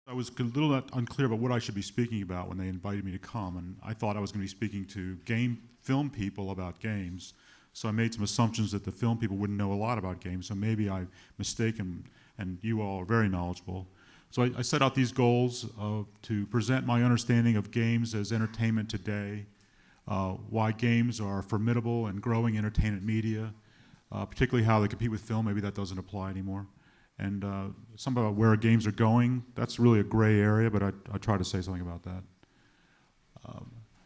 I was a little unclear about what I should be speaking about when they invited me to come, and I thought I was going to be speaking to film people about games. So I made some assumptions that the film people wouldn't know a lot about games, so maybe I'm mistaken, and you all are very knowledgeable. So I set out these goals to present my understanding of games as entertainment today, why games are formidable and growing entertainment media, particularly how they compete with film. Maybe that doesn't apply anymore. And some about where games are going. That's really a gray area, but I try to say something about that.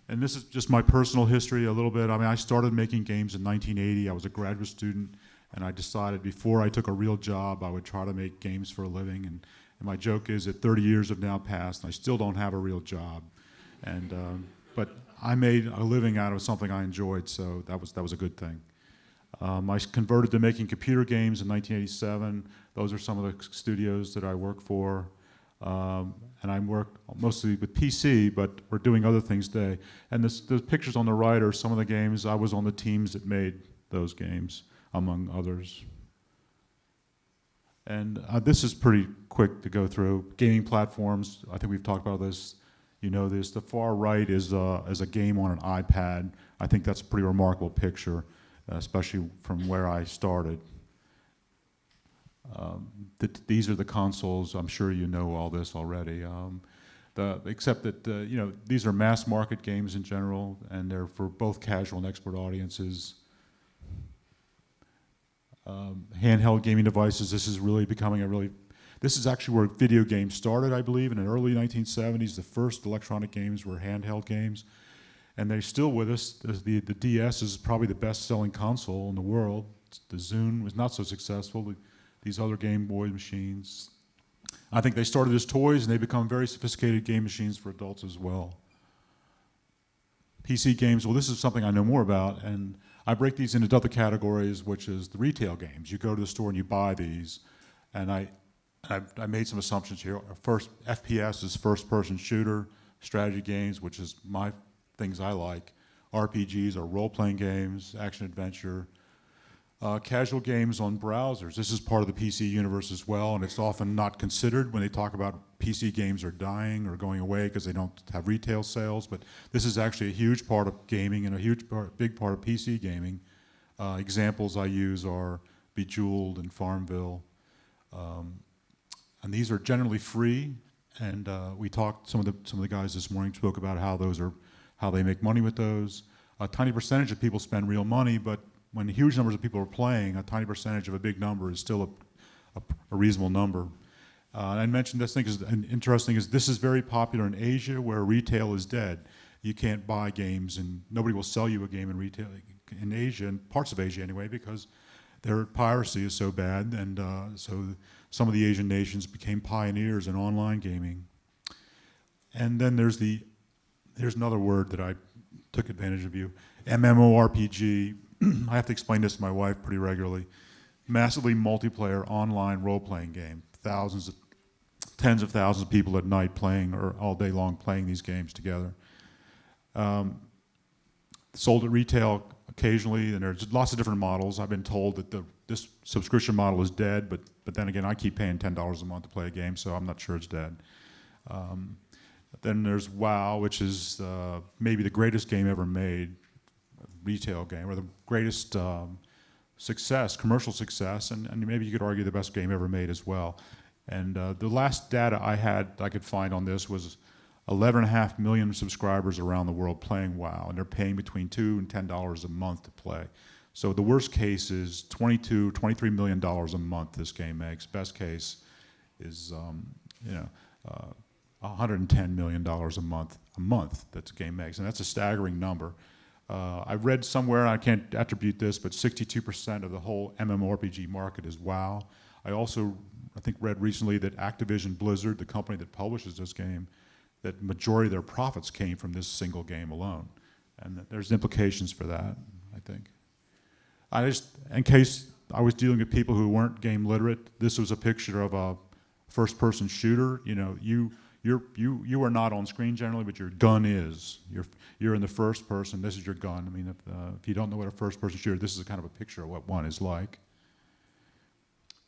And this is just my personal history a little bit. I mean, I started making games in 1980. I was a graduate student, and I decided before I took a real job, I would try to make games for a living. And my joke is that 30 years have now passed, and I still don't have a real job. And but I made a living out of something I enjoyed, so that was a good thing. I converted to making computer games in 1987. Those are some of the studios that I work for. And I work mostly with PC, but we're doing other things today. And the pictures on the right are some of the games. I was on the teams that made those games, among others. And this is pretty quick to go through. Gaming platforms, I think we've talked about this. You know this. The far right is a game on an iPad. I think that's a pretty remarkable picture, especially from where I started. These are the consoles. I'm sure you know all this already. Except that you know, these are mass market games in general, and they're for both casual and expert audiences. Handheld gaming devices. This is really becoming this is actually where video games started, I believe, in the early 1970s. The first electronic games were handheld games, and they're still with us. The DS is probably the best-selling console in the world. The Zune was not so successful. These other Game Boy machines. I think they started as toys, and they become very sophisticated game machines for adults as well. PC games, well, this is something I know more about, and I break these into other categories, which is the retail games. You go to the store and you buy these, and I made some assumptions here. First, FPS is first-person shooter, strategy games, which is my things I like. RPGs are role-playing games, action-adventure. Casual games on browsers. This is part of the PC universe as well, and it's often not considered when they talk about PC games are dying or going away because they don't have retail sales, but this is actually a huge part of gaming and a big part of PC gaming. Examples I use are Bejeweled and Farmville. And these are generally free, and we talked, some of the guys this morning spoke about how they make money with those. A tiny percentage of people spend real money, but when huge numbers of people are playing, a tiny percentage of a big number is still a reasonable number. I mentioned this thing is interesting is this is very popular in Asia where retail is dead. You can't buy games and nobody will sell you a game in retail in Asia, in parts of Asia anyway, because their piracy is so bad, and so some of the Asian nations became pioneers in online gaming. And then there's another word that I took advantage of you, MMORPG. I have to explain this to my wife pretty regularly. Massively multiplayer online role-playing game. Tens of thousands of people at night playing or all day long playing these games together. Sold at retail occasionally, and there's lots of different models. I've been told that this subscription model is dead, but then again, I keep paying $10 a month to play a game, so I'm not sure it's dead. Then there's WoW, which is maybe the greatest game ever made. Retail game, or the greatest commercial success, and maybe you could argue the best game ever made as well. And the last data I could find on this was 11.5 million subscribers around the world playing WoW, and they're paying between $2 and $10 a month to play. So the worst case is $23 million a month this game makes. Best case is $110 million a month that the game makes, and that's a staggering number. I read somewhere, I can't attribute this, but 62% of the whole MMORPG market is WoW. I think read recently that Activision Blizzard, the company that publishes this game, that the majority of their profits came from this single game alone. And that there's implications for that, I think. In case I was dealing with people who weren't game literate, this was a picture of a first-person shooter. You know, you are not on screen generally, but your gun is. You're in the first person. This is your gun. I mean, if you don't know what a first-person shooter, this is a kind of a picture of what one is like.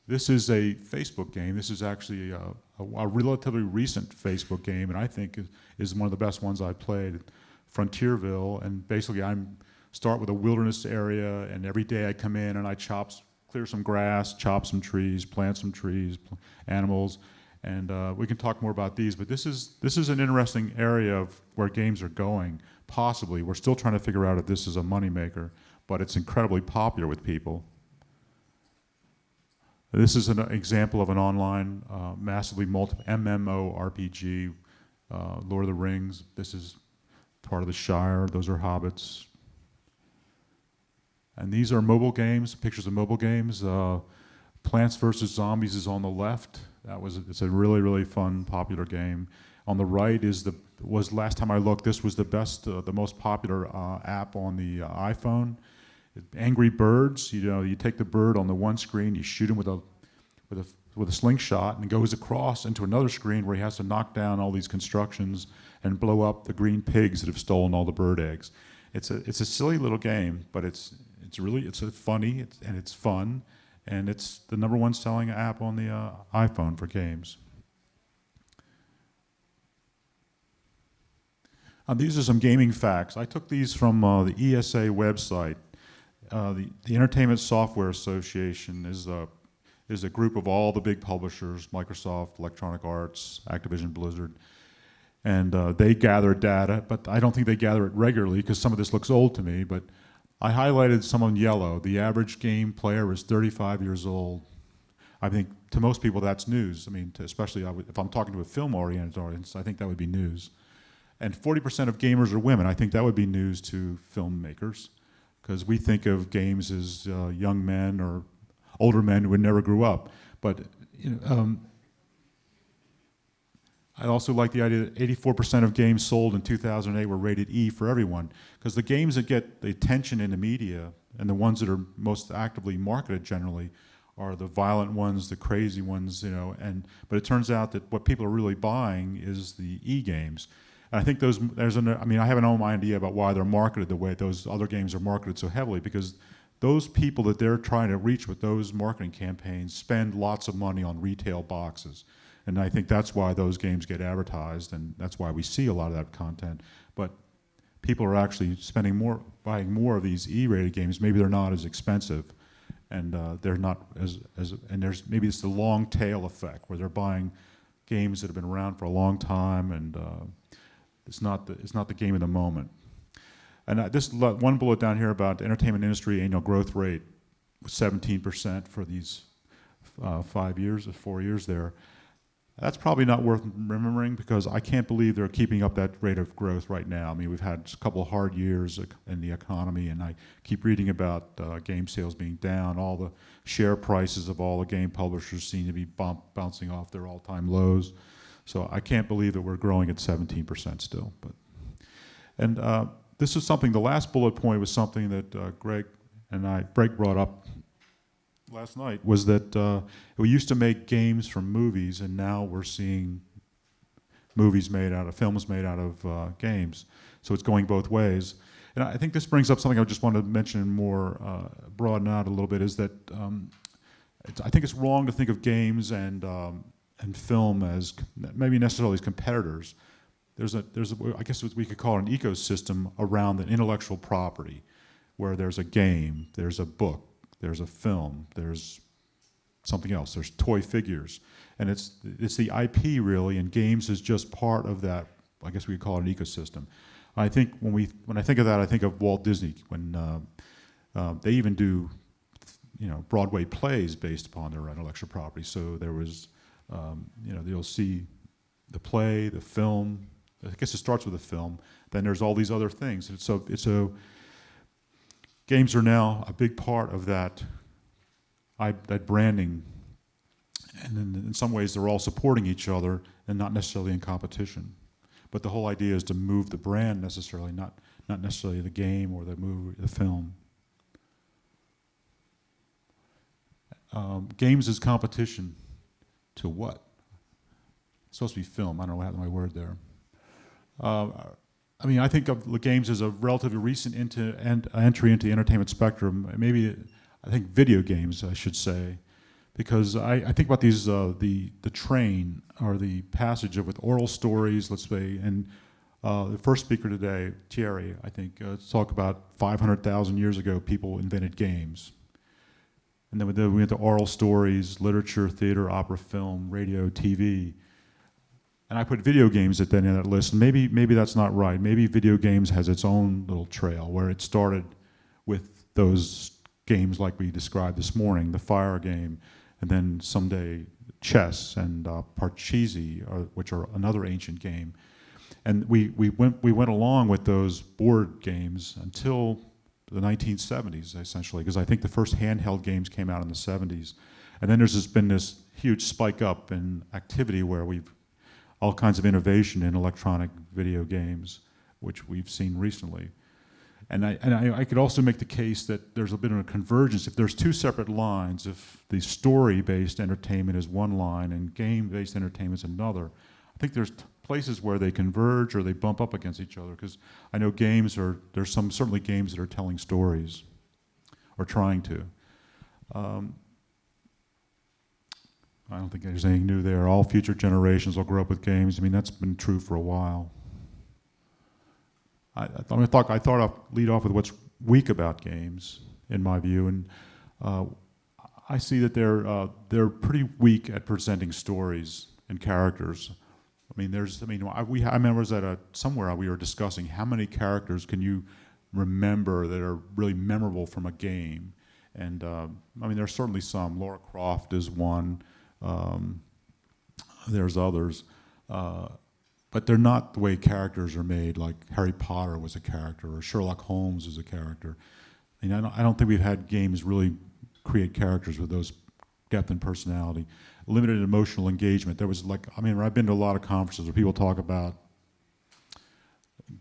This is a Facebook game. This is actually a relatively recent Facebook game, and I think is one of the best ones I've played. Frontierville, and basically start with a wilderness area, and every day I come in and I clear some grass, chop some trees, plant some trees, animals, and we can talk more about these. But this is an interesting area of where games are going. Possibly, we're still trying to figure out if this is a moneymaker, but it's incredibly popular with people. This is an example of an online, massively MMORPG, Lord of the Rings. This is part of the Shire. Those are hobbits. And these are mobile games, pictures of mobile games. Plants vs. Zombies is on the left. It's a really, really fun, popular game. On the right was last time I looked, this was the most popular app on the iPhone. Angry Birds, you take the bird on the one screen, you shoot him with a slingshot, and it goes across into another screen where he has to knock down all these constructions and blow up the green pigs that have stolen all the bird eggs. It's a silly little game, but it's funny and it's fun, and it's the #1 selling app on the iPhone for games. These are some gaming facts. I took these from the ESA website. The Entertainment Software Association is a group of all the big publishers, Microsoft, Electronic Arts, Activision Blizzard, and they gather data, but I don't think they gather it regularly because some of this looks old to me, but I highlighted some in yellow. The average game player is 35 years old. I think to most people that's news. I mean, especially if I'm talking to a film-oriented audience, I think that would be news. And 40% of gamers are women. I think that would be news to filmmakers, because we think of games as young men or older men who never grew up. But I also like the idea that 84% of games sold in 2008 were rated E for everyone, because the games that get the attention in the media and the ones that are most actively marketed generally are the violent ones, the crazy ones, but it turns out that what people are really buying is the E games. And I think I have an own idea about why they're marketed the way those other games are marketed so heavily, because those people that they're trying to reach with those marketing campaigns spend lots of money on retail boxes. And I think that's why those games get advertised, and that's why we see a lot of that content. But people are actually buying more of these E-rated games. Maybe they're not as expensive, and they're not maybe it's the long tail effect where they're buying games that have been around for a long time, and it's not the game of the moment. And this one bullet down here about the entertainment industry annual growth rate was 17% for these 4 years there. That's probably not worth remembering, because I can't believe they're keeping up that rate of growth right now. I mean, we've had a couple of hard years in the economy, and I keep reading about game sales being down. All the share prices of all the game publishers seem to be bouncing off their all-time lows. So I can't believe that we're growing at 17% still. This is something, the last bullet point was something that Greg brought up last night, was that we used to make games from movies, and now we're seeing films made out of games. So it's going both ways. And I think this brings up something I just wanted to mention and more broaden out a little bit, is that I think it's wrong to think of games and film as maybe necessarily as competitors. I guess what we could call an ecosystem around the intellectual property, where there's a game, there's a book, there's a film, there's something else, there's toy figures. And it's the IP really, and games is just part of that. I guess we could call it an ecosystem. I think when I think of that, I think of Walt Disney, when they even do Broadway plays based upon their intellectual property. So there was you'll see the play, the film. I guess it starts with a film. Then there's all these other things. And so games are now a big part of that branding. And in some ways, they're all supporting each other and not necessarily in competition. But the whole idea is to move the brand necessarily, not necessarily the game or the movie, the film. Games is competition to what? It's supposed to be film. I don't know what happened to my word there. I think of the games as a relatively recent entry into the entertainment spectrum. Maybe, I think video games, I should say, because I think about these the train or the passage of with oral stories, let's say, and the first speaker today, Thierry, I think, talk about 500,000 years ago people invented games. And then we went to oral stories, literature, theater, opera, film, radio, TV. And I put video games at the end of that list. And maybe that's not right. Maybe video games has its own little trail where it started with those games like we described this morning, the fire game, and then someday chess and Parcheesi, which are another ancient game. And we went along with those board games until the 1970s, essentially, because I think the first handheld games came out in the 70s. And then there's been this huge spike up in activity where we've all kinds of innovation in electronic video games, which we've seen recently. And I could also make the case that there's a bit of a convergence. If there's two separate lines, if the story-based entertainment is one line and game-based entertainment is another, I think there's places where they converge or they bump up against each other, because I know there's certainly games that are telling stories or trying to. I don't think there's anything new there. All future generations will grow up with games. I mean, that's been true for a while. I thought I'd lead off with what's weak about games, in my view, and I see that they're pretty weak at presenting stories and characters. I remember that somewhere we were discussing how many characters can you remember that are really memorable from a game, and there's certainly some. Lara Croft is one. There's others. But they're not the way characters are made, like Harry Potter was a character, or Sherlock Holmes is a character. I don't think we've had games really create characters with those depth and personality. Limited emotional engagement. I've been to a lot of conferences where people talk about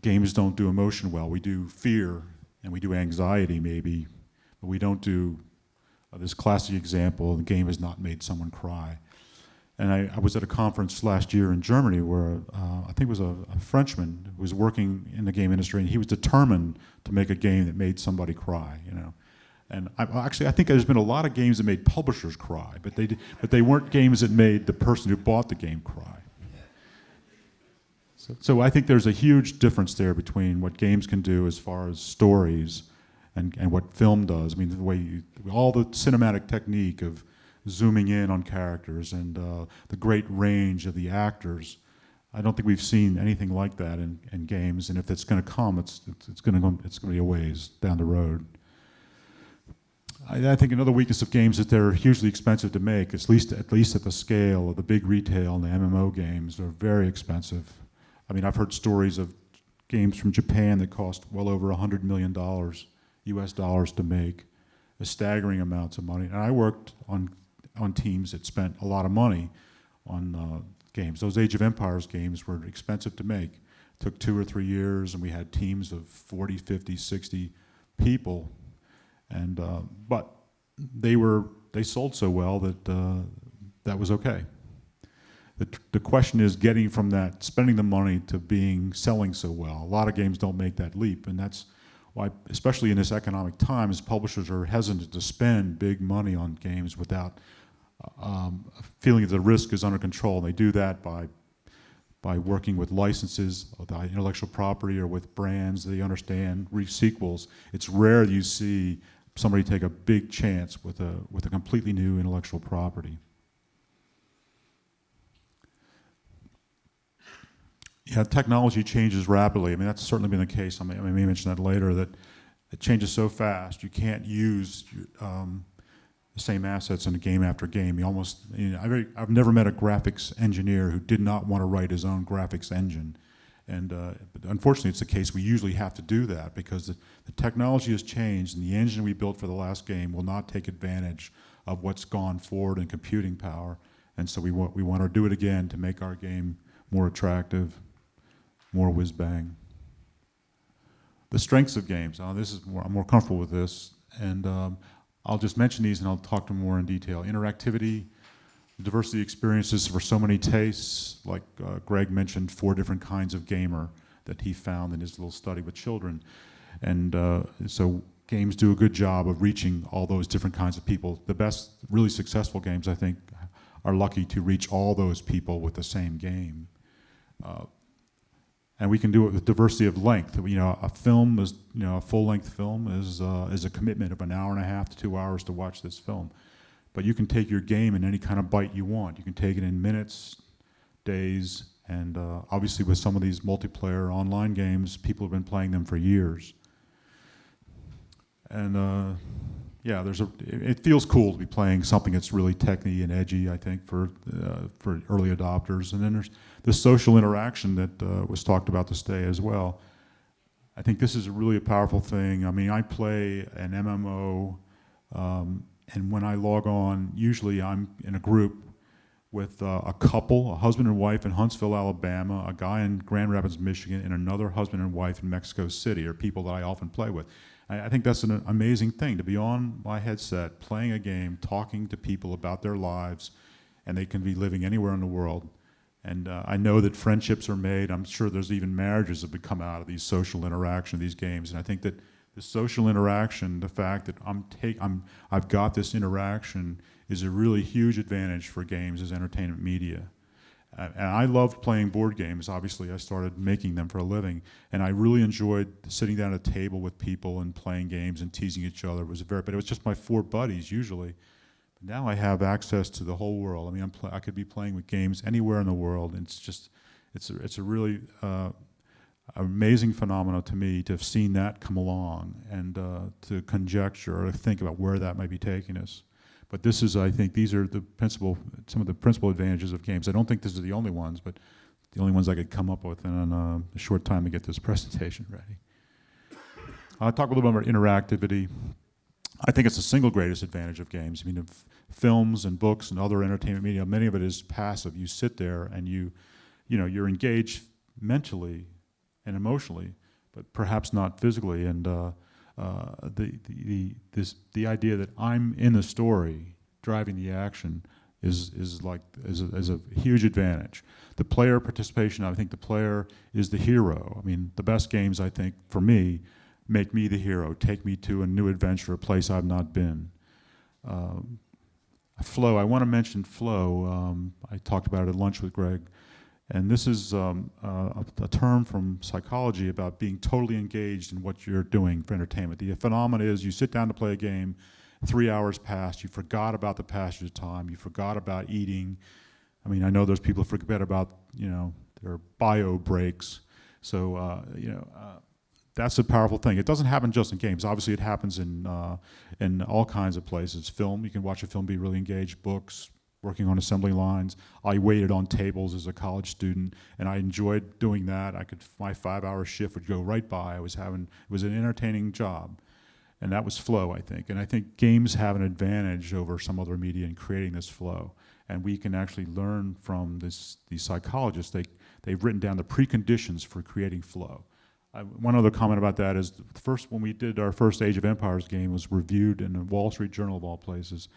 games don't do emotion well. We do fear, and we do anxiety maybe, but we don't do this classic example, the game has not made someone cry. And I was at a conference last year in Germany where I think it was a Frenchman who was working in the game industry, and he was determined to make a game that made somebody cry, And I think there's been a lot of games that made publishers cry, but they weren't games that made the person who bought the game cry. So I think there's a huge difference there between what games can do as far as stories and what film does. I mean, all the cinematic technique of zooming in on characters and the great range of the actors. I don't think we've seen anything like that in games, and if it's going to come, it's going to be a ways down the road. I think another weakness of games is that they're hugely expensive to make, at least at the scale of the big retail and the MMO games. They're very expensive. I've heard stories of games from Japan that cost well over $100 million US dollars to make, a staggering amounts of money. And I worked on teams that spent a lot of money on games. Those Age of Empires games were expensive to make. It took 2 or 3 years, and we had teams of 40, 50, 60 people. And but they sold so well that that was okay. The question is getting from that, spending the money, to selling so well. A lot of games don't make that leap, and that's why, especially in this economic times, publishers are hesitant to spend big money on games without feeling that the risk is under control. They do that by working with licenses, with intellectual property, or with brands they understand, sequels. It's rare you see somebody take a big chance with a completely new intellectual property. Yeah, technology changes rapidly. That's certainly been the case. I may mention that later, that it changes so fast. You can't use the same assets in a game after game. I've never met a graphics engineer who did not want to write his own graphics engine. And but unfortunately, it's the case we usually have to do that because the technology has changed, and the engine we built for the last game will not take advantage of what's gone forward in computing power. And so we want to do it again to make our game more attractive, more whiz-bang. The strengths of games. I'm more comfortable with this, and I'll just mention these and I'll talk to them more in detail. Interactivity, diversity of experiences for so many tastes, like Greg mentioned 4 different kinds of gamer that he found in his little study with children. And so games do a good job of reaching all those different kinds of people. The best, really successful games, I think, are lucky to reach all those people with the same game. And we can do it with diversity of length. You know, a film is, you know, a full-length film is a commitment of an hour and a half to 2 hours to watch this film. But you can take your game in any kind of bite you want. You can take it in minutes, days, and obviously with some of these multiplayer online games, people have been playing them for years. And yeah, it feels cool to be playing something that's really techy and edgy, I think, for early adopters. And then there's the social interaction that was talked about this day as well. I think this is really a powerful thing. I mean, I play an MMO, and when I log on, usually I'm in a group with a couple, a husband and wife in Huntsville, Alabama, a guy in Grand Rapids, Michigan, and another husband and wife in Mexico City, are people that I often play with. I think that's an amazing thing, to be on my headset, playing a game, talking to people about their lives, and they can be living anywhere in the world. And I know that friendships are made. I'm sure there's even marriages that have come out of these social interaction, these games. And I think that the social interaction, the fact that I've got this interaction, is a really huge advantage for games as entertainment media. And I loved playing board games. Obviously, I started making them for a living, and I really enjoyed sitting down at a table with people and playing games and teasing each other. But it was just my 4 buddies usually. But now I have access to the whole world. I mean, I could be playing with games anywhere in the world. And it's a really amazing phenomenon to me to have seen that come along and to conjecture or think about where that might be taking us. But this is, I think, these are some of the principal advantages of games. I don't think these are the only ones, but the only ones I could come up with in a short time to get this presentation ready. I'll talk a little bit about interactivity. I think it's the single greatest advantage of games. I mean, films and books and other entertainment media, many of it is passive. You sit there and you're engaged mentally and emotionally, but perhaps not physically. And the idea that I'm in the story, driving the action, is a huge advantage. The player participation, I think the player is the hero. I mean, the best games, I think, for me, make me the hero, take me to a new adventure, a place I've not been. Flow, I want to mention flow. I talked about it at lunch with Greg. And this is a term from psychology about being totally engaged in what you're doing for entertainment. The phenomenon is you sit down to play a game, 3 hours pass, you forgot about the passage of time, you forgot about eating. I mean, I know there's people who forget about, their bio breaks. So, that's a powerful thing. It doesn't happen just in games. Obviously, it happens in all kinds of places. Film, you can watch a film, be really engaged, books, working on assembly lines. I waited on tables as a college student, and I enjoyed doing that. My 5-hour shift would go right by. It was an entertaining job, and that was flow, I think. And I think games have an advantage over some other media in creating this flow, and we can actually learn from these psychologists. They've written down the preconditions for creating flow. One other comment about that is when we did our first Age of Empires game was reviewed in the Wall Street Journal of all places.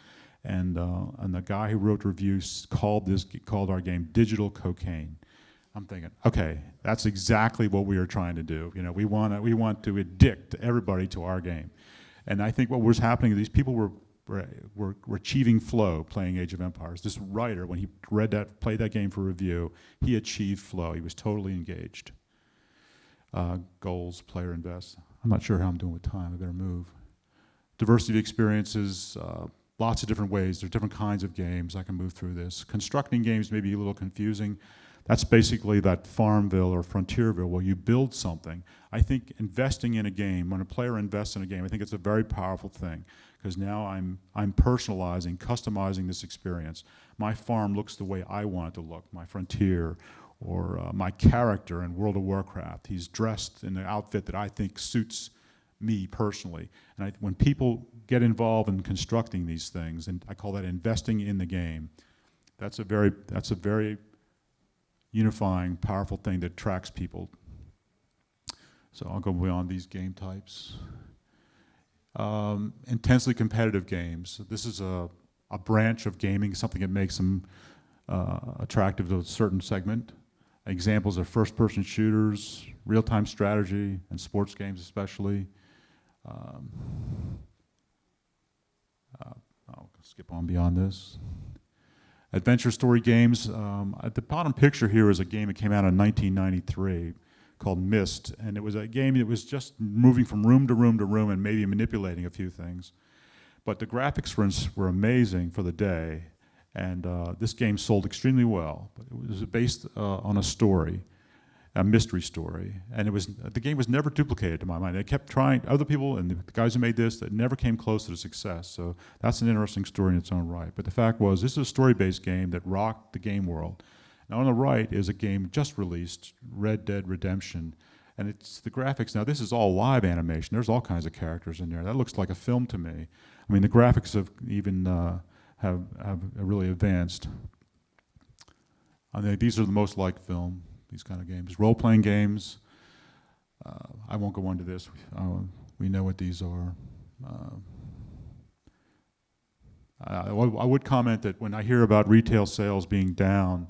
And the guy who wrote reviews called our game digital cocaine. I'm thinking, okay, that's exactly what we are trying to do. We want to addict everybody to our game. And I think what was happening, these people were achieving flow playing Age of Empires. This writer, when he played that game for review, he achieved flow. He was totally engaged. Goals, player invest. I'm not sure how I'm doing with time. I better move. Diversity of experiences. Lots of different ways. There's different kinds of games. I can move through this. Constructing games may be a little confusing. That's basically that Farmville or Frontierville where you build something. I think investing in a game, when a player invests in a game, I think it's a very powerful thing because now I'm personalizing, customizing this experience. My farm looks the way I want it to look, my frontier, or my character in World of Warcraft. He's dressed in the outfit that I think suits me personally. And when people get involved in constructing these things, and I call that investing in the game, that's a very unifying, powerful thing that attracts people. So I'll go beyond these game types. Intensely competitive games. This is a branch of gaming, something that makes them attractive to a certain segment. Examples are first-person shooters, real-time strategy, and sports games especially. Um, I'll skip on beyond this. Adventure story games. At the bottom picture here is a game that came out in 1993 called Myst, and it was a game that was just moving from room to room to room and maybe manipulating a few things. But the graphics were amazing for the day, and this game sold extremely well. But it was based on a story, a mystery story, and the game was never duplicated to my mind. They kept trying, other people and the guys who made this, that never came close to the success. So that's an interesting story in its own right. But the fact was, this is a story-based game that rocked the game world. Now on the right is a game just released, Red Dead Redemption, and it's the graphics. Now this is all live animation. There's all kinds of characters in there. That looks like a film to me. I mean, the graphics have even have really advanced. I think these are the most like film. These kind of games, role-playing games. I won't go into this. We know what these are. I would comment that when I hear about retail sales being down,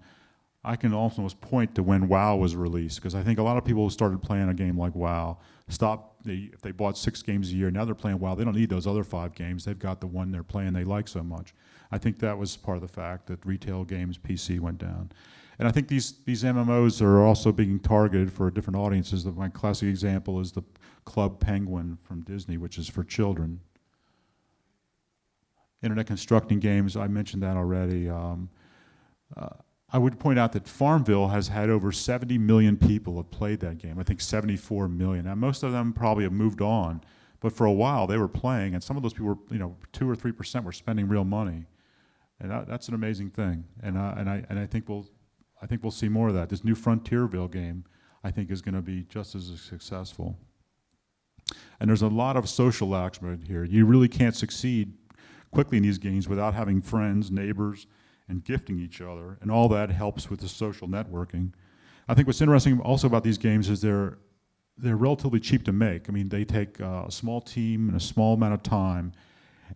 I can almost point to when WoW was released, because I think a lot of people who started playing a game like WoW if they bought 6 games a year, now they're playing WoW, they don't need those other 5 games. They've got the one they're playing they like so much. I think that was part of the fact that retail games PC went down. And I think these MMOs are also being targeted for different audiences. My classic example is the Club Penguin from Disney, which is for children. Internet constructing games, I mentioned that already. I would point out that Farmville has had over 70 million people have played that game. I think 74 million. Now most of them probably have moved on, but for a while they were playing, and some of those people were, 2 or 3% were spending real money, and that's an amazing thing. And I think we'll see more of that. This new Frontierville game, I think, is going to be just as successful. And there's a lot of social aspect here. You really can't succeed quickly in these games without having friends, neighbors, and gifting each other, and all that helps with the social networking. I think what's interesting also about these games is they're relatively cheap to make. I mean, they take a small team and a small amount of time,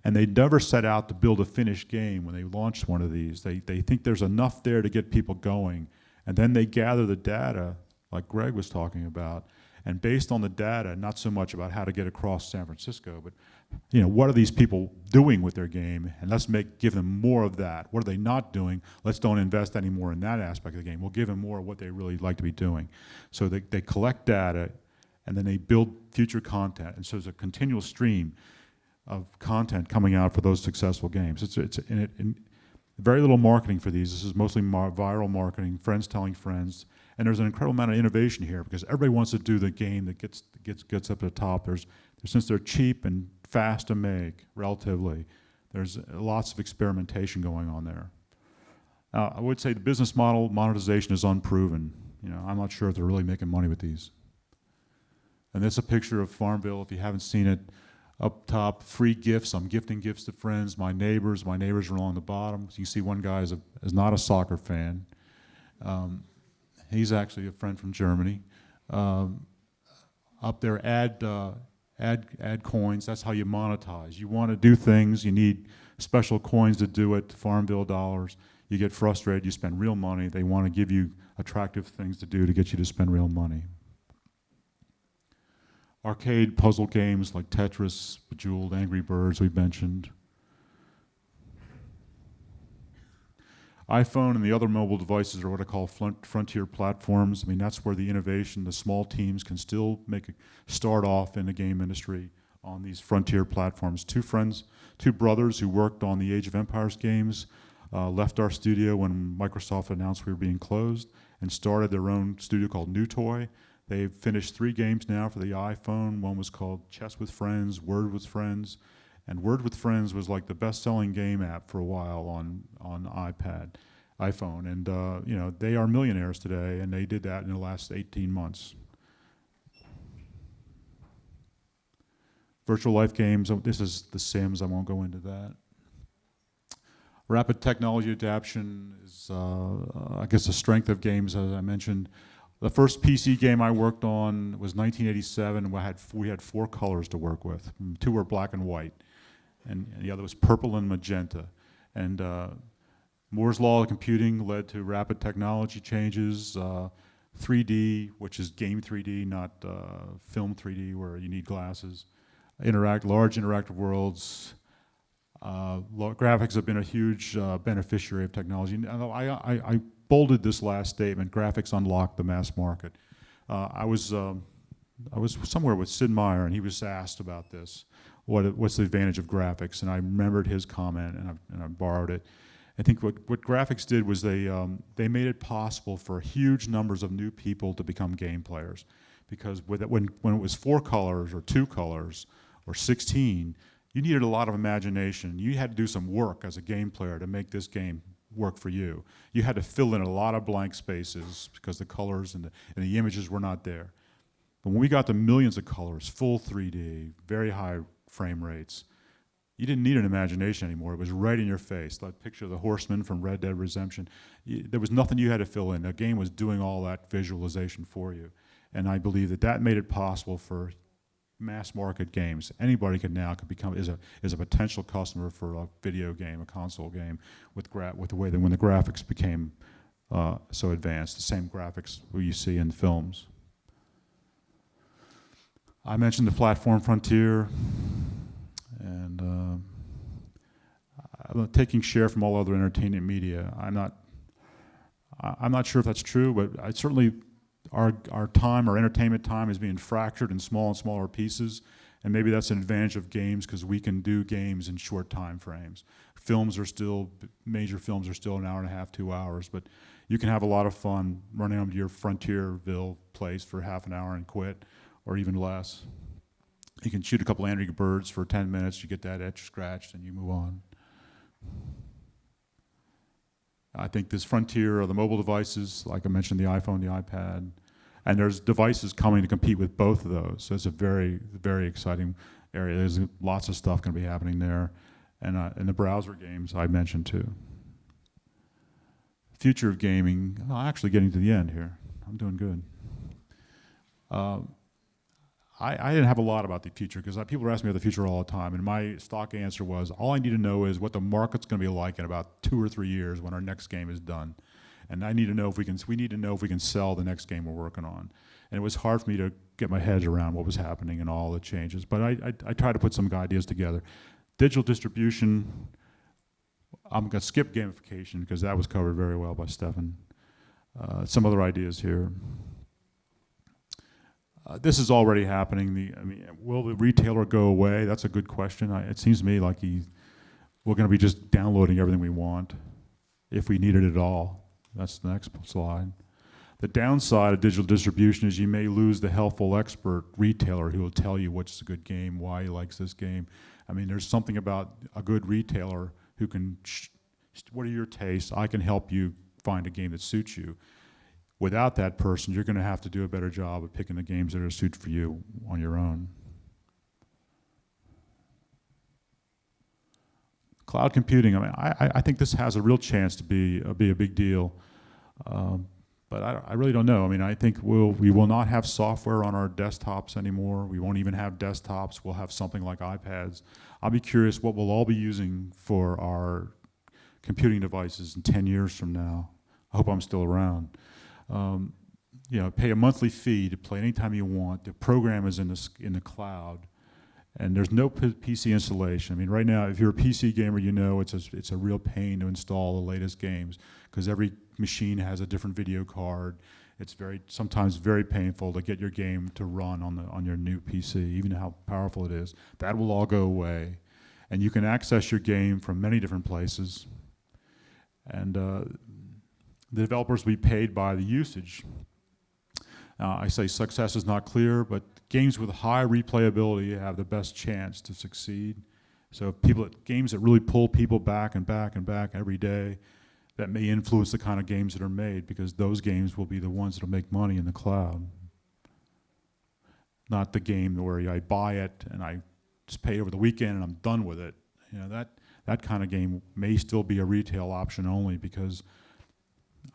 and they never set out to build a finished game when they launched one of these. They think there's enough there to get people going, and then they gather the data, like Greg was talking about, and based on the data, not so much about how to get across San Francisco, but what are these people doing with their game, and let's give them more of that. What are they not doing? Let's don't invest any more in that aspect of the game. We'll give them more of what they really like to be doing. So they collect data, and then they build future content, and so there's a continual stream of content coming out for those successful games. It's very little marketing for these. This is mostly viral marketing, friends telling friends, and there's an incredible amount of innovation here because everybody wants to do the game that gets up to the top. Since they're cheap and fast to make, relatively, there's lots of experimentation going on there. I would say the business model, monetization is unproven. I'm not sure if they're really making money with these. And this is a picture of Farmville, if you haven't seen it. Up top, free gifts. I'm gifting gifts to friends. My neighbors are along the bottom. So you see one guy is not a soccer fan. He's actually a friend from Germany. Up there, add coins. That's how you monetize. You want to do things. You need special coins to do it. Farmville dollars. You get frustrated. You spend real money. They want to give you attractive things to do to get you to spend real money. Arcade puzzle games like Tetris, Bejeweled, Angry Birds we mentioned. iPhone and the other mobile devices are what I call frontier platforms. I mean, that's where the innovation, the small teams can still start off in the game industry on these frontier platforms. Two brothers who worked on the Age of Empires games left our studio when Microsoft announced we were being closed and started their own studio called New Toy. They've finished 3 games now for the iPhone. One was called Chess with Friends, Word with Friends, and Word with Friends was like the best-selling game app for a while on iPhone, and they are millionaires today, and they did that in the last 18 months. Virtual life games. This is The Sims. I won't go into that. Rapid technology adaptation is, I guess, the strength of games, as I mentioned. The first PC game I worked on was 1987, and we had 4 colors to work with. 2 were black and white, and the other was purple and magenta. And Moore's law of computing led to rapid technology changes. 3D, which is game 3D, not film 3D, where you need glasses. large interactive worlds. Graphics have been a huge beneficiary of technology. I bolded this last statement: graphics unlock the mass market. I was somewhere with Sid Meier, and he was asked about this. What's the advantage of graphics? And I remembered his comment, and I borrowed it. I think what graphics did was they made it possible for huge numbers of new people to become game players, because when it was 4 colors or 2 colors or 16, you needed a lot of imagination. You had to do some work as a game player to make this game work for you. You had to fill in a lot of blank spaces because the colors and the images were not there. But when we got to millions of colors, full 3D, very high frame rates, you didn't need an imagination anymore. It was right in your face. That picture of the horseman from Red Dead Redemption, there was nothing you had to fill in. The game was doing all that visualization for you. And I believe that made it possible for mass market games. Anybody could become is a potential customer for a video game, a console game, with the way that when the graphics became so advanced, the same graphics you see in films. I mentioned the platform frontier, and I'm taking share from all other entertainment media. I'm not sure if that's true, but I certainly. Our entertainment time is being fractured in smaller and smaller pieces, and maybe that's an advantage of games because we can do games in short time frames. Major films are still an hour and a half, 2 hours, but you can have a lot of fun running up to your Frontierville place for half an hour and quit, or even less. You can shoot a couple Angry Birds for 10 minutes, you get that itch scratched, and you move on. I think this frontier of the mobile devices, like I mentioned, the iPhone, the iPad, and there's devices coming to compete with both of those. So it's a very, very exciting area. There's lots of stuff going to be happening there, and the browser games I mentioned too. Future of gaming. Oh, actually, getting to the end here. I'm doing good. I didn't have a lot about the future because people are asking me about the future all the time, and my stock answer was, all I need to know is what the market's going to be like in about 2 or 3 years when our next game is done, and I need to know if we need to know if we can sell the next game we're working on. And it was hard for me to get my head around what was happening and all the changes, but I tried to put some ideas together. Digital distribution. I'm going to skip gamification because that was covered very well by Stefan. Some other ideas here. This is already happening. Will the retailer go away? That's a good question. It seems to me like we're going to be just downloading everything we want, if we need it at all. That's the next slide. The downside of digital distribution is you may lose the helpful expert retailer who will tell you what's a good game, why he likes this game. I mean, there's something about a good retailer who can, what are your tastes? I can help you find a game that suits you. Without that person, you're going to have to do a better job of picking the games that are suited for you on your own. Cloud computing, I think this has a real chance to be a big deal, but I really don't know. I think we will not have software on our desktops anymore. We won't even have desktops. We'll have something like iPads. I'll be curious what we'll all be using for our computing devices in 10 years from now. I hope I'm still around. Pay a monthly fee to play anytime you want. The program is in the cloud, and there's no PC installation. Right now, if you're a PC gamer, you know it's a real pain to install the latest games because every machine has a different video card. It's sometimes very painful to get your game to run on your new PC, even how powerful it is. That will all go away, and you can access your game from many different places. And the developers will be paid by the usage. I say success is not clear, but games with high replayability have the best chance to succeed. So games that really pull people back and back and back every day, that may influence the kind of games that are made, because those games will be the ones that will make money in the cloud. Not the game where I buy it and I just pay over the weekend and I'm done with it. That kind of game may still be a retail option only, because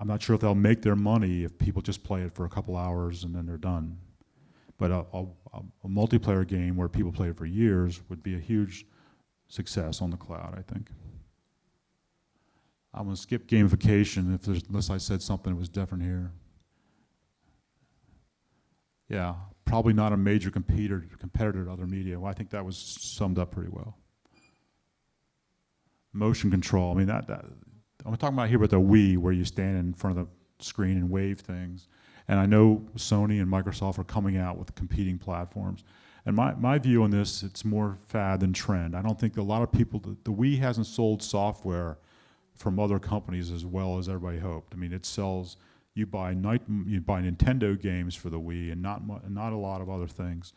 I'm not sure if they'll make their money if people just play it for a couple hours and then they're done. But a multiplayer game where people play it for years would be a huge success on the cloud, I think. I'm going to skip gamification unless I said something that was different here. Yeah, probably not a major competitor to other media. Well, I think that was summed up pretty well. Motion control, I mean, I'm talking about here with the Wii, where you stand in front of the screen and wave things. And I know Sony and Microsoft are coming out with competing platforms. And my view on this, it's more fad than trend. I don't think a lot of people, the Wii hasn't sold software from other companies as well as everybody hoped. I mean, it sells, you buy Nintendo games for the Wii and not a lot of other things.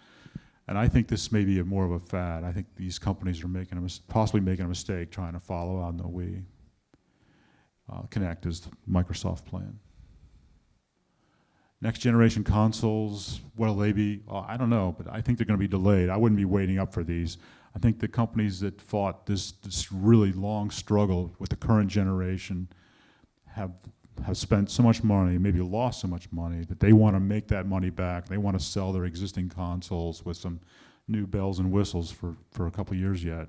And I think this may be more of a fad. I think these companies are possibly making a mistake trying to follow on the Wii. Kinect is the Microsoft plan. Next generation consoles, what'll they be? I don't know, but I think they're going to be delayed. I wouldn't be waiting up for these. I think the companies that fought this really long struggle with the current generation have spent so much money, maybe lost so much money, that they want to make that money back. They want to sell their existing consoles with some new bells and whistles for a couple years yet.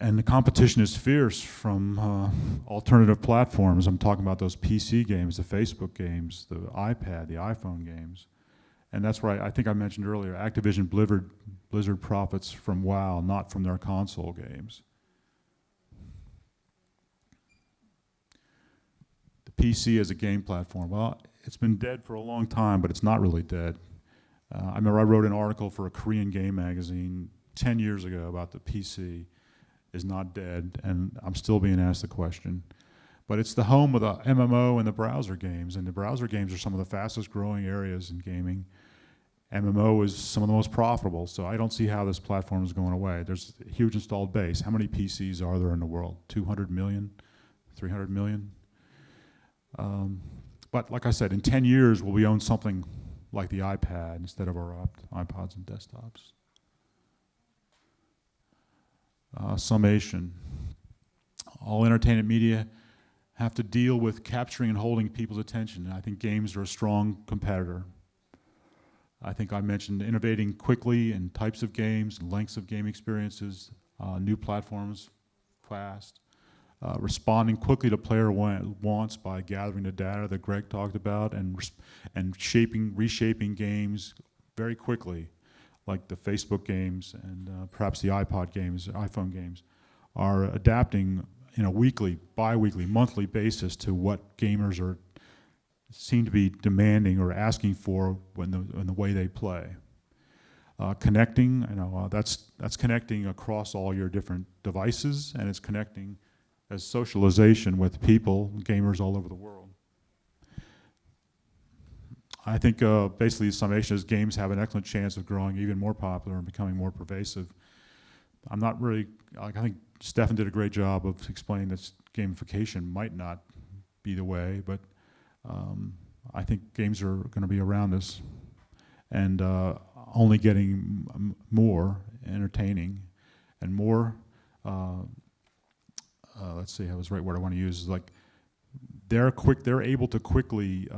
And the competition is fierce from alternative platforms. I'm talking about those PC games, the Facebook games, the iPad, the iPhone games. And that's where I think I mentioned earlier, Activision Blizzard profits from WoW, not from their console games. The PC as a game platform, well, it's been dead for a long time, but it's not really dead. I remember I wrote an article for a Korean game magazine 10 years ago about the PC is not dead, and I'm still being asked the question. But it's the home of the MMO and the browser games, and the browser games are some of the fastest growing areas in gaming. MMO is some of the most profitable, so I don't see how this platform is going away. There's a huge installed base. How many PCs are there in the world? 200 million? 300 million? But like I said, in 10 years, will we own something like the iPad instead of our iPods and desktops? Summation. All entertainment media have to deal with capturing and holding people's attention. And I think games are a strong competitor. I think I mentioned innovating quickly in types of games, lengths of game experiences, new platforms fast, responding quickly to player wants by gathering the data that Greg talked about, and reshaping games very quickly, like the Facebook games and perhaps the iPod games, iPhone games, are adapting in a weekly, bi-weekly, monthly basis to what gamers seem to be demanding or asking for in the way they play. Connecting, that's connecting across all your different devices, and it's connecting as socialization with people, gamers all over the world. I think basically the summation is games have an excellent chance of growing even more popular and becoming more pervasive. I'm not really, I think Stefan did a great job of explaining that gamification might not be the way, but I think games are going to be around us and only getting more entertaining and more, let's see, how was the right word I want to use, is like they're able to quickly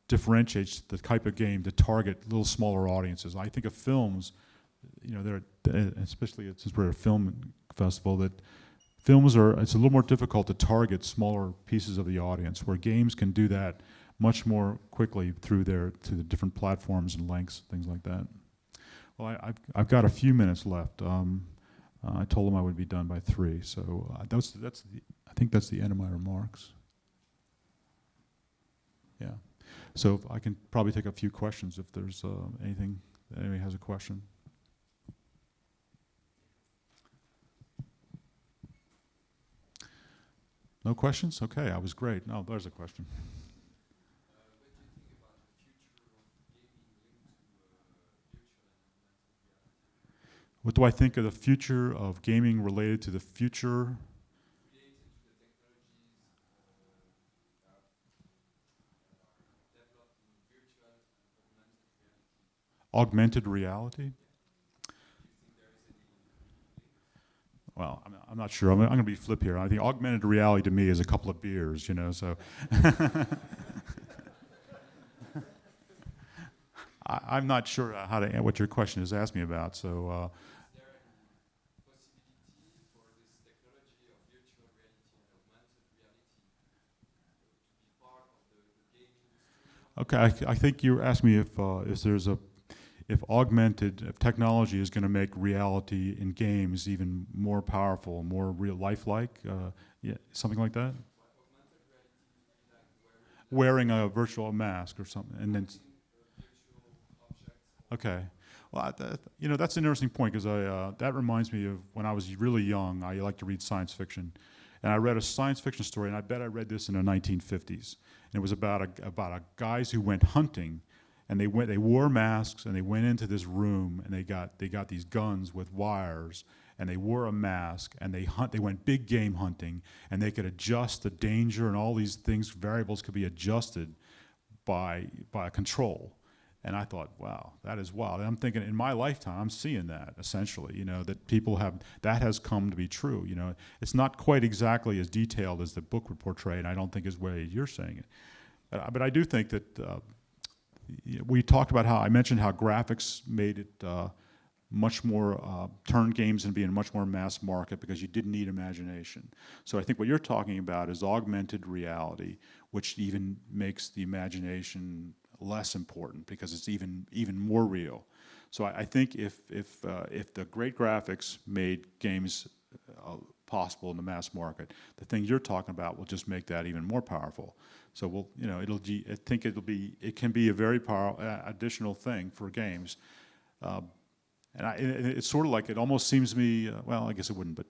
differentiates the type of game to target little smaller audiences. I think of films, especially since we're at a film festival, that films it's a little more difficult to target smaller pieces of the audience, where games can do that much more quickly through the different platforms and lengths, things like that. Well, I've got a few minutes left. I told them I would be done by 3, so I think that's the end of my remarks. Yeah. So I can probably take a few questions if there's anything that anybody has a question. No questions? Okay, I was great. No, there's a question. What do I think of the future of gaming related to the future? Augmented reality? Well, I'm not sure. I'm going to be flip here. I think augmented reality to me is a couple of beers, so. I'm not sure what your question is asking me about, so. Is there any possibility for this technology of virtual reality and augmented reality to be part of the game industry? Okay, I think you asked me if there's a if technology is going to make reality in games even more powerful, more real lifelike, yeah, something like that. Augmented reality, like Wearing a virtual mask or something, and then virtual objects. Or okay. Well, you know, that's an interesting point because that reminds me of when I was really young. I liked to read science fiction, and I read a science fiction story, and I bet I read this in the 1950s. And it was about a guys who went hunting, and they wore masks, and they went into this room, and they got these guns with wires, and they wore a mask, and they went big game hunting, and they could adjust the danger and all these things, variables could be adjusted by a control. And I thought, wow, that is wild. And I'm thinking, in my lifetime, I'm seeing that essentially. You know, that people have that has come to be true. You know, it's not quite exactly as detailed as the book would portray, and I don't think as way you're saying it. But I do think that we talked about how I mentioned how graphics made it much more turned games into being much more mass market because you didn't need imagination. So I think what you're talking about is augmented reality, which even makes the imagination less important because it's even more real. So I think if the great graphics made games possible in the mass market, the thing you're talking about will just make that even more powerful. So we'll, you know, it can be a very powerful additional thing for games. It's sort of like, it almost seems to me, well, I guess it wouldn't, but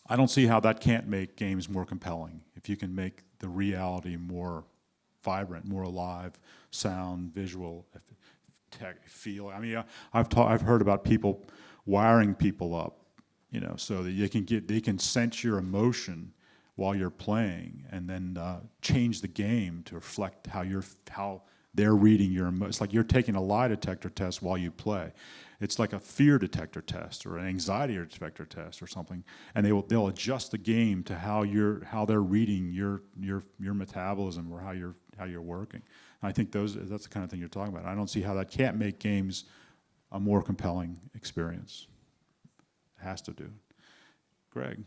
I don't see how that can't make games more compelling. If you can make the reality more vibrant, more alive, sound, visual, feel. I mean, I've heard about people wiring people up, you know, so that they can sense your emotion while you're playing, and then change the game to reflect how they're reading your emotion. It's like you're taking a lie detector test while you play. It's like a fear detector test or an anxiety detector test or something, and they'll adjust the game to how they're reading your metabolism or how you're working. And I think that's the kind of thing you're talking about. I don't see how that can't make games a more compelling experience. It has to do. Greg.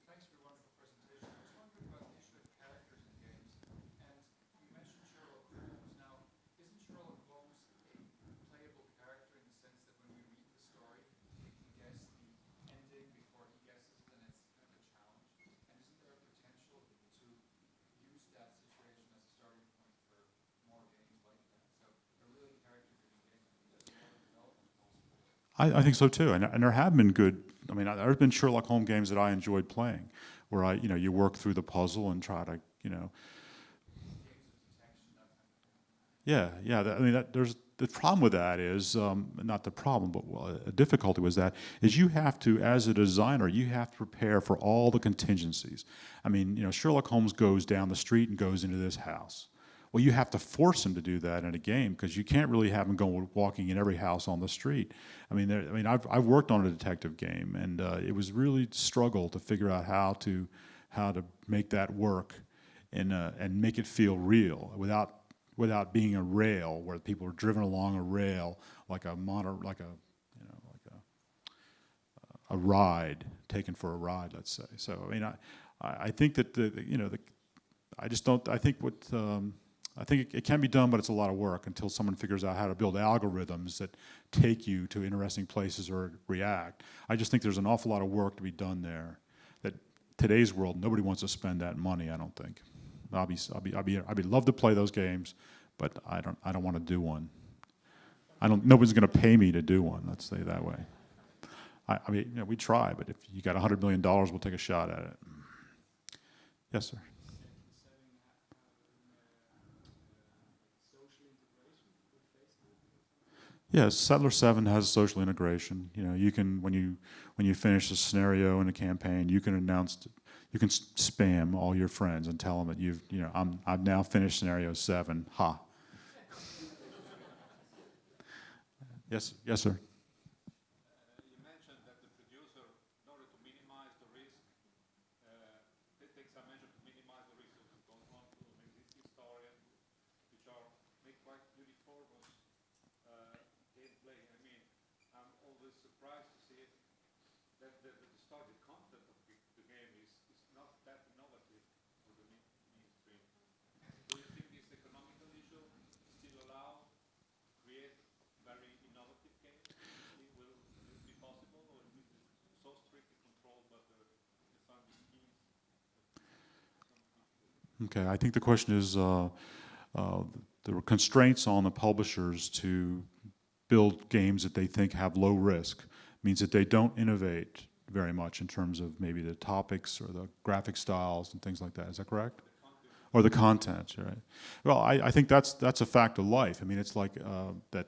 thanks for a wonderful presentation. I was wondering about the issue of characters in games, and you mentioned Sherlock Holmes. Now, isn't Sherlock Holmes a playable character in the sense that when we read the story, we can guess the ending before he guesses it, and it's kind of a challenge? And isn't there a potential to use that situation as a starting point for more games like that? So, a really character-driven game, there's a lot of development possible. I think so too, and there have been good. I mean, there have been Sherlock Holmes games that I enjoyed playing, where you work through the puzzle and try to, yeah. I mean, there's the problem with that is not the problem, but a difficulty was that is you have to, as a designer, you have to prepare for all the contingencies. I mean, Sherlock Holmes goes down the street and goes into this house. Well, you have to force him to do that in a game because you can't really have him walking in every house on the street. I mean, I've worked on a detective game, and it was really struggle to figure out how to make that work and make it feel real without being a rail where people are driven along a rail like a ride, taken for a ride, let's say. So I mean, I think that I just don't. I think it can be done, but it's a lot of work until someone figures out how to build algorithms that take you to interesting places or react. I just think there's an awful lot of work to be done there. That today's world, nobody wants to spend that money. I don't think. I'd love to play those games, but I don't want to do one. Nobody's going to pay me to do one. Let's say it that way. I mean, we try, but if you got $100 million, we'll take a shot at it. Yes, sir. Yes, Settler 7 has social integration. You can when you finish a scenario in a campaign, you can spam all your friends and tell them that I've now finished scenario 7. Ha. Yes, sir. You mentioned that the producer, in order to minimize the risk, they take some measure to minimize the risk of going on to an existing story, which are made quite uniformous gameplay. I mean, I'm always surprised to see that the story, the content of the game is not that innovative for the mainstream. Do you Okay, I think the question is, there were constraints on the publishers to build games that they think have low risk, means that they don't innovate very much in terms of maybe the topics or the graphic styles and things like that. Is that correct? Or the content, right? Well, I think that's a fact of life. I mean, it's like that.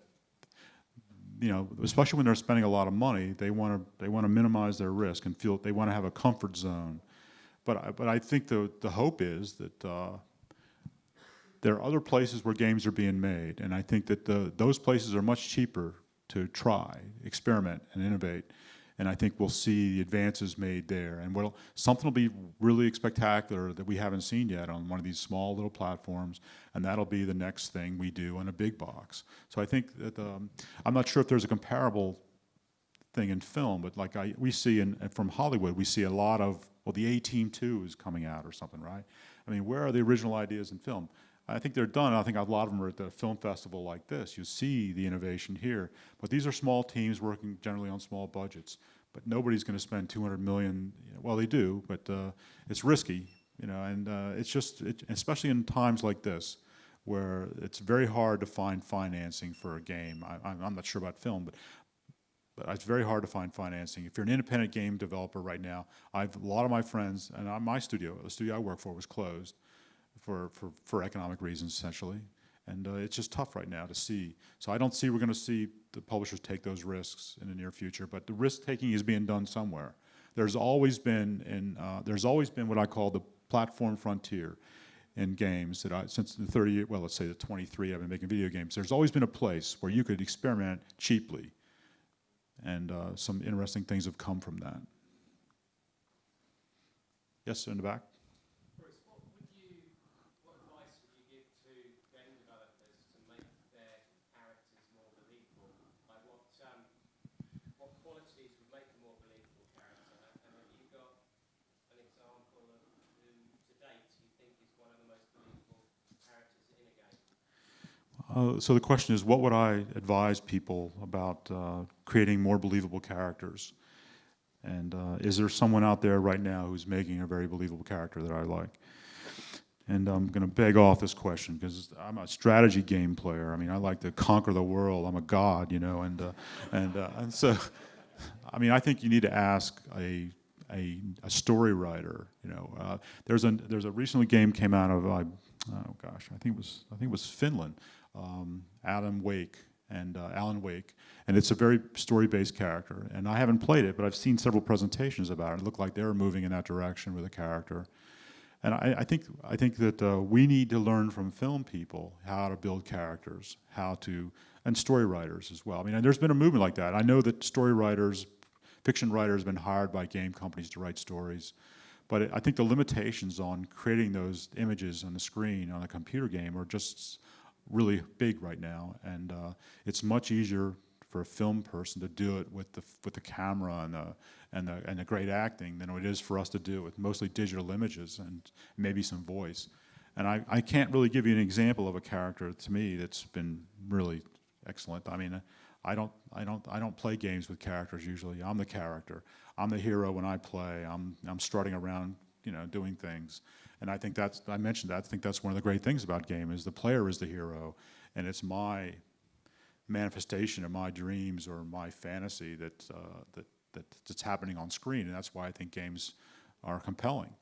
You know, especially when they're spending a lot of money, they want to minimize their risk and feel they want to have a comfort zone. But I think the hope is that there are other places where games are being made, and I think that those places are much cheaper to try, experiment, and innovate. And I think we'll see the advances made there. And something will be really spectacular that we haven't seen yet on one of these small little platforms, and that'll be the next thing we do on a big box. So I think that I'm not sure if there's a comparable thing in film, but like we see from Hollywood, we see a lot of, well, the A-Team 2 is coming out or something, right? I mean, where are the original ideas in film? I think they're done. I think a lot of them are at the film festival like this. You see the innovation here. But these are small teams working generally on small budgets. But nobody's going to spend 200 million. You know, well, they do, but it's risky. You know, and it's just, especially in times like this, where it's very hard to find financing for a game. I'm not sure about film, but it's very hard to find financing. If you're an independent game developer right now, a lot of my friends, and my studio, the studio I work for, was closed for economic reasons, essentially. And it's just tough right now to see. So I don't see we're going to see the publishers take those risks in the near future, but the risk-taking is being done somewhere. There's always been what I call the platform frontier in games that since the 30 years, well, let's say the 23 I've been making video games, there's always been a place where you could experiment cheaply. And some interesting things have come from that. Yes, in the back. What advice would you give to game developers to make their characters more believable? Like what qualities would make a more believable character? And have you got an example of who, to date, you think is one of the most believable characters in a game? So the question is, what would I advise people about creating more believable characters? And is there someone out there right now who's making a very believable character that I like? And I'm going to beg off this question because I'm a strategy game player. I mean, I like to conquer the world. I'm a god, you know, and so, I mean, I think you need to ask a story writer. You know, there's a recently game came out of oh gosh, I think it was Finland, Alan Wake, and it's a very story-based character. And I haven't played it, but I've seen several presentations about it. It looked like they were moving in that direction with a character. And I think that we need to learn from film people how to build characters, and story writers as well. I mean, there's been a movement like that. I know that story writers, fiction writers have been hired by game companies to write stories. But I think the limitations on creating those images on the screen on a computer game are just really big right now. And it's much easier for a film person to do it with the camera and the great acting than it is for us to do it with mostly digital images and maybe some voice. And I can't really give you an example of a character to me that's been really excellent. I mean, I don't play games with characters usually. I'm the character. I'm the hero when I play. I'm strutting around, you know, doing things. And I think I mentioned that. I think that's one of the great things about game is the player is the hero, and it's my manifestation of my dreams or my fantasy that's happening on screen, and that's why I think games are compelling.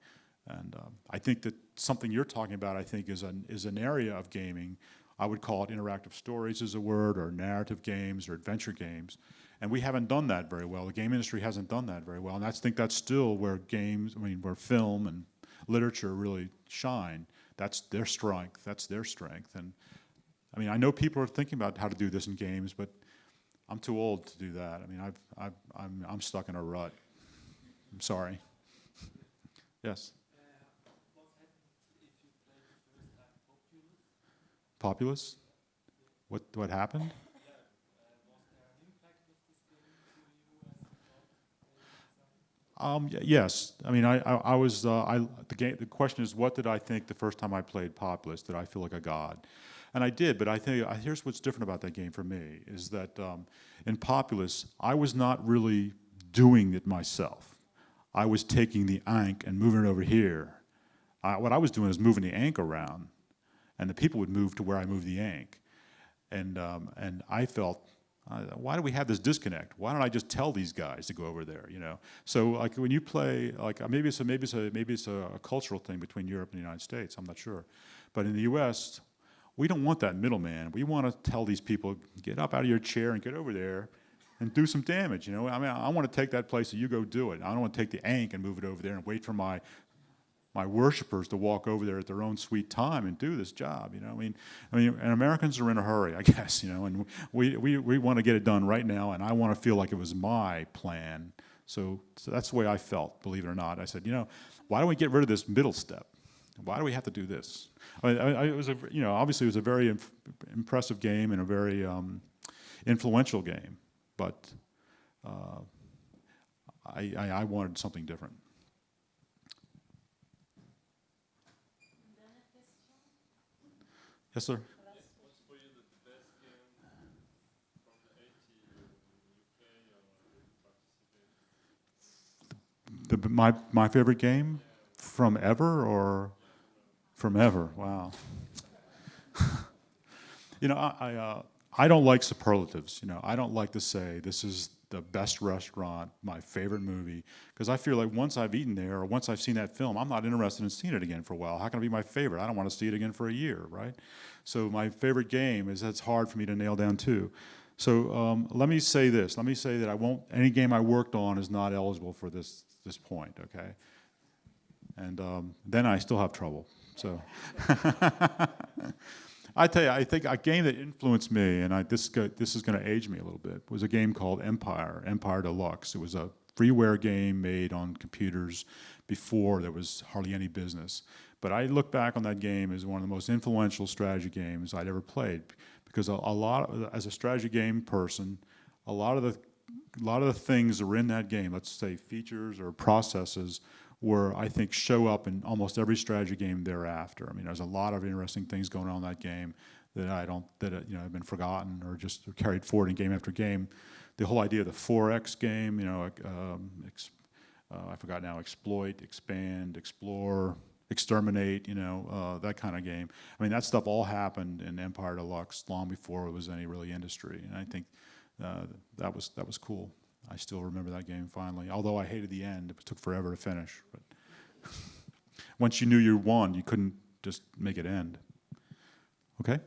And I think that something you're talking about, I think, is an area of gaming. I would call it interactive stories as a word, or narrative games, or adventure games. And we haven't done that very well. The game industry hasn't done that very well. And I think that's still where where film and literature really shine. That's their strength. And I mean, I know people are thinking about how to do this in games, but I'm too old to do that. I mean, I'm stuck in a rut. I'm sorry. Yes. What happened if you played the first time Populous? Populous? What happened? Yeah. Was there an impact of this game for you as a designer? Yes. I mean, I was the question is, what did I think the first time I played Populous? Did I feel like a god? And I did, but I think here's what's different about that game for me is that in Populous, I was not really doing it myself. I was taking the ink and moving it over here. what I was doing is moving the ink around, and the people would move to where I moved the ink. And I felt, why do we have this disconnect? Why don't I just tell these guys to go over there, you know? So like when you play, like maybe it's a cultural thing between Europe and the United States, I'm not sure. But in the US, we don't want that middleman. We want to tell these people, get up out of your chair and get over there and do some damage, you know? I mean, I want to take that place, so you go do it. I don't want to take the ink and move it over there and wait for my worshipers to walk over there at their own sweet time and do this job, you know. I mean, and Americans are in a hurry, I guess, you know, and we want to get it done right now, and I want to feel like it was my plan. So that's the way I felt, believe it or not. I said, you know, why don't we get rid of this middle step? Why do we have to do this? It was you know, obviously it was a very impressive game and a very influential game, but I wanted something different. Yes, sir. What's for you the best game from the 80s in UK or participated? My favorite game from ever or from ever? Wow. You know, I don't like superlatives. You know, I don't like to say this is the best restaurant, my favorite movie, because I feel like once I've eaten there or once I've seen that film, I'm not interested in seeing it again for a while. How can it be my favorite? I don't want to see it again for a year, right? So my favorite game that's hard for me to nail down too. So let me say this. Let me say that any game I worked on is not eligible for this point, okay? And then I still have trouble, so. I tell you, I think a game that influenced me, and this is going to age me a little bit, was a game called Empire Deluxe. It was a freeware game made on computers before there was hardly any business. But I look back on that game as one of the most influential strategy games I'd ever played, because as a strategy game person, a lot of the things that were in that game, let's say features or processes, where I think show up in almost every strategy game thereafter. I mean, there's a lot of interesting things going on in that game that have been forgotten or just carried forward in game after game. The whole idea of the 4X game, you know, I forgot now, exploit, expand, explore, exterminate, you know, that kind of game. I mean, that stuff all happened in Empire Deluxe long before it was any really industry, and I think that was cool. I still remember that game finally, although I hated the end. It took forever to finish. But once you knew you won, you couldn't just make it end. Okay?